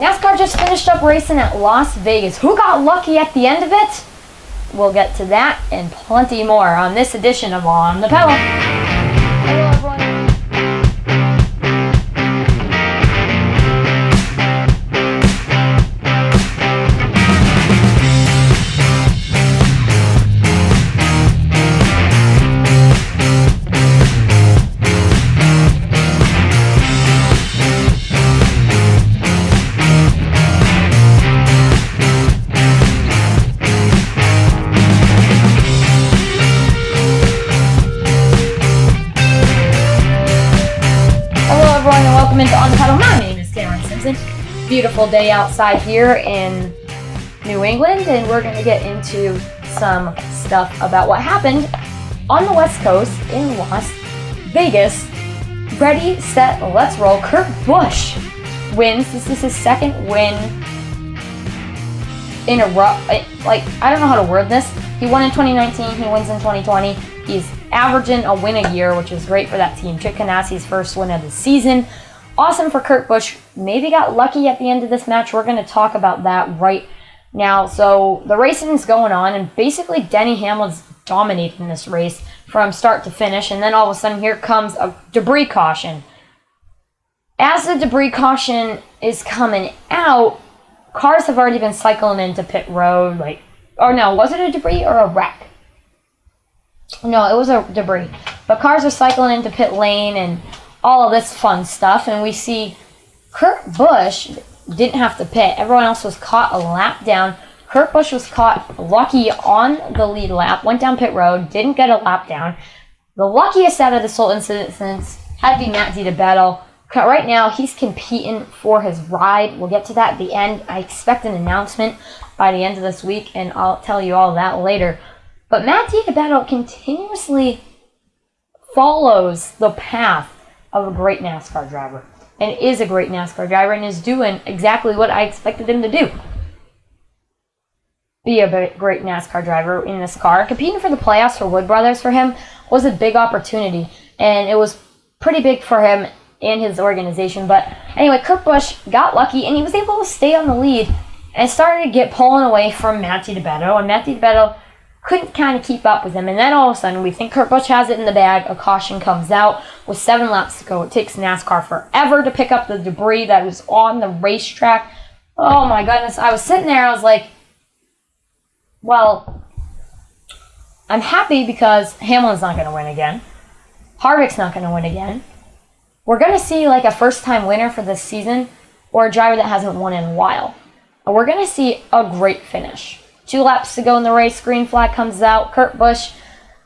NASCAR just finished up racing at Las Vegas. Who got lucky at the end of it? We'll get to that and plenty more on this edition of On the Pedal. Hello, everyone. Welcome into On the Pedal. My name is Cameron Simpson. Beautiful day outside here in New England, and we're going to get into some stuff about what happened on the West Coast in Las Vegas. Ready, set, let's roll. Kurt Busch wins. This is his second win in a row. I don't know how to word this. He won in 2019. He wins in 2020. He's averaging a win a year, which is great for that team. Chip Ganassi's first win of the season. Awesome for Kurt Busch. Maybe got lucky at the end of this match. We're going to talk about that right now. So the racing is going on, and basically Denny Hamlin's dominating this race from start to finish. And then all of a sudden, here comes a debris caution. As the debris caution is coming out, cars have already been cycling into pit road. Was it a debris or a wreck? No, it was a debris. But cars are cycling into pit lane and all of this fun stuff, and we see Kurt Busch didn't have to pit. Everyone else was caught a lap down. Kurt Busch was caught lucky on the lead lap, went down pit road, didn't get a lap down. The luckiest out of this whole incident had to be Matt DiBenedetto. Right now, he's competing for his ride. We'll get to that at the end. I expect an announcement by the end of this week, and I'll tell you all that later. But Matt DiBenedetto continuously follows the path of a great NASCAR driver, and is a great NASCAR driver, and is doing exactly what I expected him to do. Be a great NASCAR driver in this car. Competing for the playoffs for Wood Brothers for him was a big opportunity, and it was pretty big for him and his organization. But anyway, Kurt Busch got lucky, and he was able to stay on the lead and started to get pulling away from Matt DiBenedetto, and Matt DiBenedetto couldn't kind of keep up with him. And then all of a sudden, we think Kurt Busch has it in the bag. A caution comes out with 7 laps to go. It takes NASCAR forever to pick up the debris that was on the racetrack. Oh my goodness. I was sitting there, I was like, well, I'm happy because Hamlin's not going to win again. Harvick's not going to win again. We're going to see like a first-time winner for this season, or a driver that hasn't won in a while. And we're going to see a great finish. 2 laps to go in the race, green flag comes out. Kurt Busch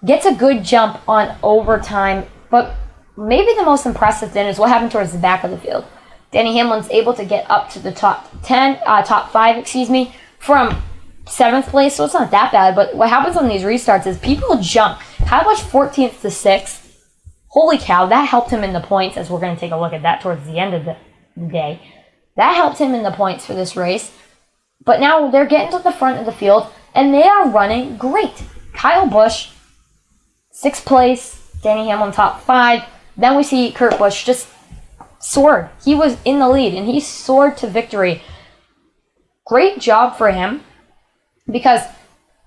gets a good jump on overtime, but maybe the most impressive thing is what happened towards the back of the field. Denny Hamlin's able to get up to the top 5, from 7th place, so it's not that bad. But what happens on these restarts is people jump. How much 14th to 6th? Holy cow, that helped him in the points, as we're going to take a look at that towards the end of the day. That helped him in the points for this race. But now they're getting to the front of the field, and they are running great. Kyle Busch, 6th place. Denny Hamlin, top 5. Then we see Kurt Busch just soared. He was in the lead, and he soared to victory. Great job for him, because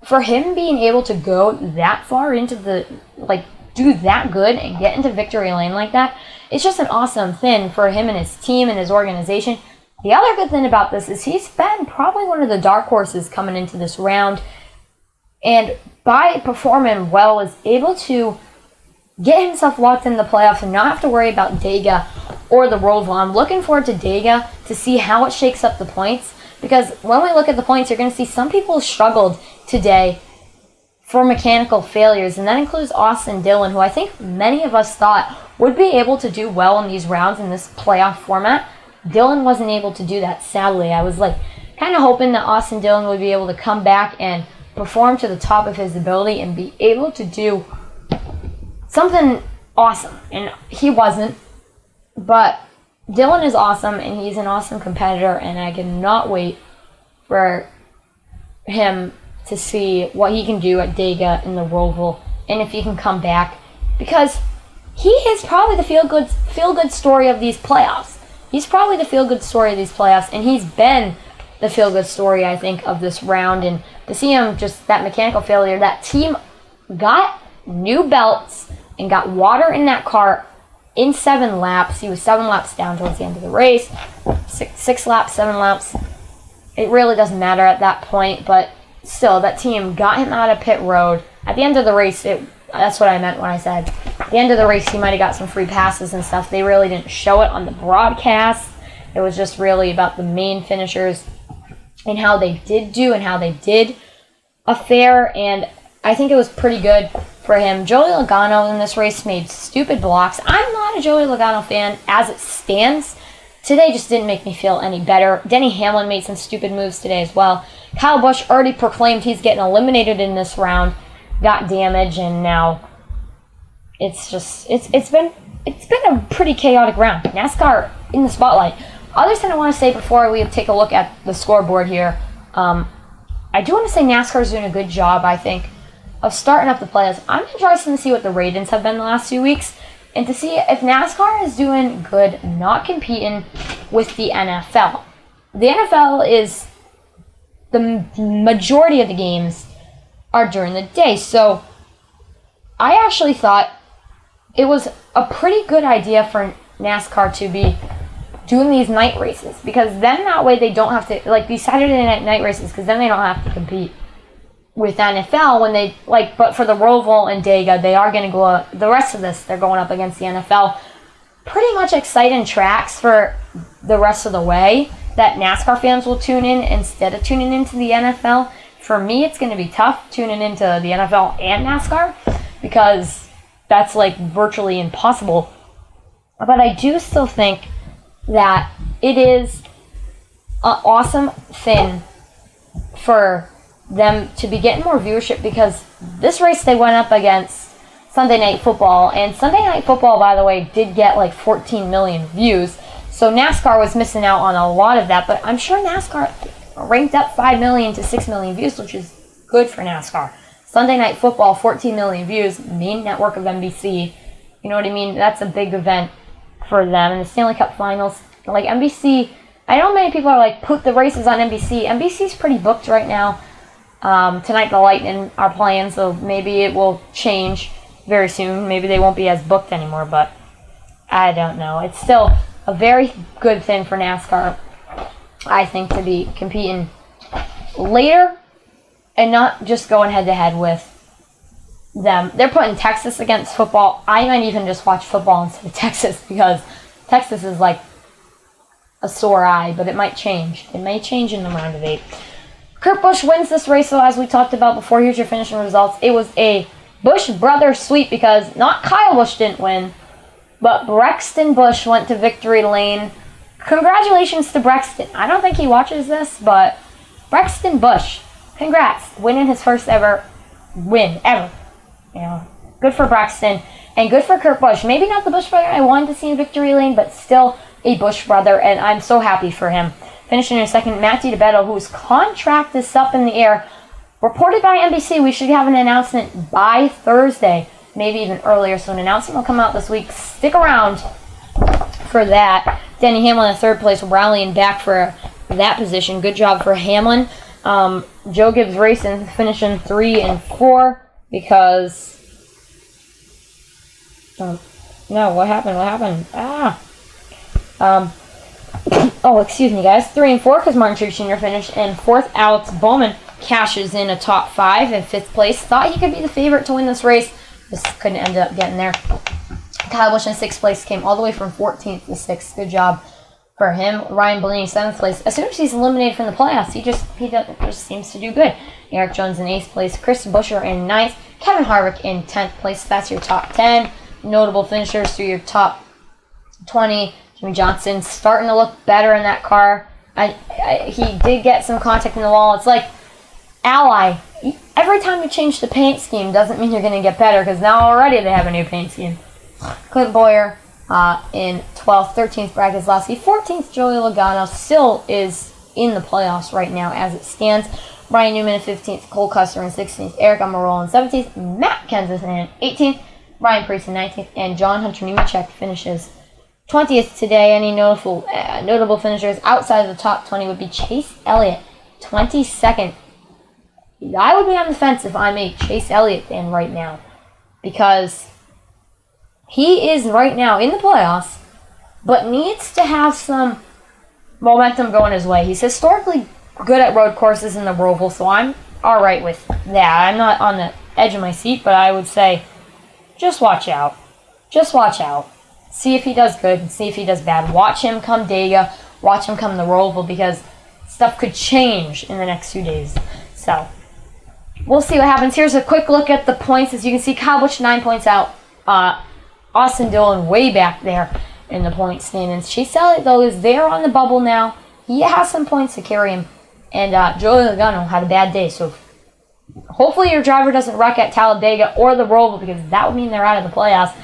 for him being able to go that far into the, do that good and get into victory lane like that, it's just an awesome thing for him and his team and his organization. The other good thing about this is he's been probably one of the dark horses coming into this round, and by performing well is able to get himself locked in the playoffs and not have to worry about Dega or the Roval. I'm looking forward to Dega to see how it shakes up the points, because when we look at the points, you're going to see some people struggled today for mechanical failures, and that includes Austin Dillon, who I think many of us thought would be able to do well in these rounds in this playoff format. Dillon wasn't able to do that, sadly. I was kind of hoping that Austin Dillon would be able to come back and perform to the top of his ability and be able to do something awesome. And he wasn't. But Dillon is awesome, and he's an awesome competitor, and I cannot wait for him to see what he can do at Dega in the Roval, and if he can come back, because he is probably the feel-good story of these playoffs. he's probably the feel-good story of these playoffs, and he's been the feel-good story, I think, of this round. And to see him just that mechanical failure, that team got new belts and got water in that car in 7 laps. He was 7 laps down towards the end of the race. Six laps, 7 laps. It really doesn't matter at that point, but still, that team got him out of pit road. At the end of the race, that's what I meant when I said at the end of the race, he might have got some free passes and stuff. They really didn't show it on the broadcast. It was just really about the main finishers and how they did do and how they did affair, and I think it was pretty good for him. Joey Logano in this race made stupid blocks. I'm not a Joey Logano fan as it stands. Today just didn't make me feel any better. Denny Hamlin made some stupid moves today as well. Kyle Busch already proclaimed he's getting eliminated in this round, got damage, and now it's been a pretty chaotic round. NASCAR in the spotlight. Other thing I want to say before we take a look at the scoreboard here, I do want to say NASCAR's doing a good job, I think, of starting up the playoffs. I'm interested to see what the ratings have been the last few weeks and to see if NASCAR is doing good not competing with the NFL. The NFL is the majority of the games are during the day, so I actually thought it was a pretty good idea for NASCAR to be doing these night races, because then that way they don't have to, like these Saturday night races, because then they don't have to compete with NFL when they, but for the Roval and Dega, they are going to go, the rest of this, they're going up against the NFL. Pretty much exciting tracks for the rest of the way that NASCAR fans will tune in instead of tuning into the NFL. For me, it's going to be tough tuning into the NFL and NASCAR because that's virtually impossible. But I do still think that it is an awesome thing for them to be getting more viewership, because this race they went up against Sunday Night Football, and Sunday Night Football, by the way, did get 14 million views, so NASCAR was missing out on a lot of that, but I'm sure NASCAR ranked up 5 million to 6 million views, which is good for NASCAR. Sunday Night Football, 14 million views, main network of NBC, you know what I mean? That's a big event for them. And the Stanley Cup Finals, NBC, I know many people are put the races on NBC. NBC's pretty booked right now. Tonight the Lightning are playing, so maybe it will change very soon. Maybe they won't be as booked anymore, but I don't know. It's still a very good thing for NASCAR, I think, to be competing later and not just going head-to-head with them. They're putting Texas against football. I might even just watch football instead of Texas, because Texas is a sore eye, but it might change. It may change in the round of 8. Kurt Busch wins this race, so as we talked about before, here's your finishing results. It was a Busch brother sweep, because not Kyle Busch didn't win, but Brexton Busch went to victory lane. Congratulations to Brexton. I don't think he watches this, but Brexton Busch, congrats, winning his first ever win, ever. Good for Braxton, and good for Kurt Busch. Maybe not the Busch brother I wanted to see in victory lane, but still a Busch brother, and I'm so happy for him. Finishing in second, Matt DiBetto, whose contract is up in the air. Reported by NBC, we should have an announcement by Thursday, maybe even earlier, so an announcement will come out this week. Stick around for that. Denny Hamlin in third place, rallying back for that position. Good job for Hamlin. Joe Gibbs Racing finishing 3 and 4 because... no, what happened? Excuse me, guys. 3 and 4 because Martin Truex Jr. finished in 4th. Alex Bowman cashes in a top 5 in 5th place. Thought he could be the favorite to win this race. Just couldn't end up getting there. Kyle Busch in 6th place, came all the way from 14th to 6th. Good job for him. Ryan Blaney, 7th place. As soon as he's eliminated from the playoffs, he just seems to do good. Eric Jones in 8th place. Chris Buescher in 9th. Kevin Harvick in 10th place. That's your top 10. Notable finishers through your top 20. Jimmy Johnson starting to look better in that car. He did get some contact in the wall. It's like Ally. Every time you change the paint scheme doesn't mean you're going to get better, because now already they have a new paint scheme. Clint Boyer in 12th, 13th, Brad Keselowski, 14th, Joey Logano still is in the playoffs right now as it stands. Brian Newman in 15th, Cole Custer in 16th, Eric Almirola in 17th, Matt Kenseth in 18th, Brian Priest in 19th, and John Hunter Nemechek finishes 20th today. Any notable finishers outside of the top 20 would be Chase Elliott, 22nd. I would be on the fence if I'm a Chase Elliott fan right now, because he is right now in the playoffs, but needs to have some momentum going his way. He's historically good at road courses in the Roval, so I'm all right with that. I'm not on the edge of my seat, but I would say just watch out. Just watch out. See if he does good and see if he does bad. Watch him come Dega. Watch him come the Roval, because stuff could change in the next few days. So we'll see what happens. Here's a quick look at the points. As you can see, Kyle Busch 9 points out. Austin Dillon way back there in the point standings. Chase Elliott, though, is there on the bubble now. He has some points to carry him. And Joey Logano had a bad day. So hopefully your driver doesn't wreck at Talladega or the Roval, because that would mean they're out of the playoffs.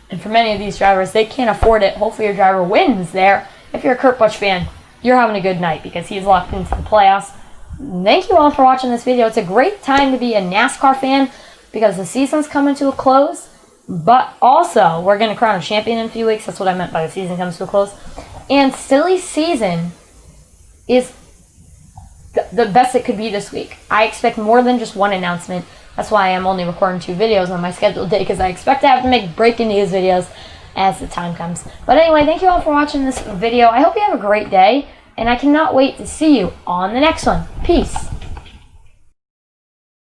And for many of these drivers, they can't afford it. Hopefully your driver wins there. If you're a Kurt Busch fan, you're having a good night, because he's locked into the playoffs. Thank you all for watching this video. It's a great time to be a NASCAR fan, because the season's coming to a close. But also, we're going to crown a champion in a few weeks. That's what I meant by the season comes to a close. And silly season is the best it could be this week. I expect more than just one announcement. That's why I'm only recording 2 videos on my scheduled day, because I expect to have to make breaking news videos as the time comes. But anyway, thank you all for watching this video. I hope you have a great day, and I cannot wait to see you on the next one. Peace.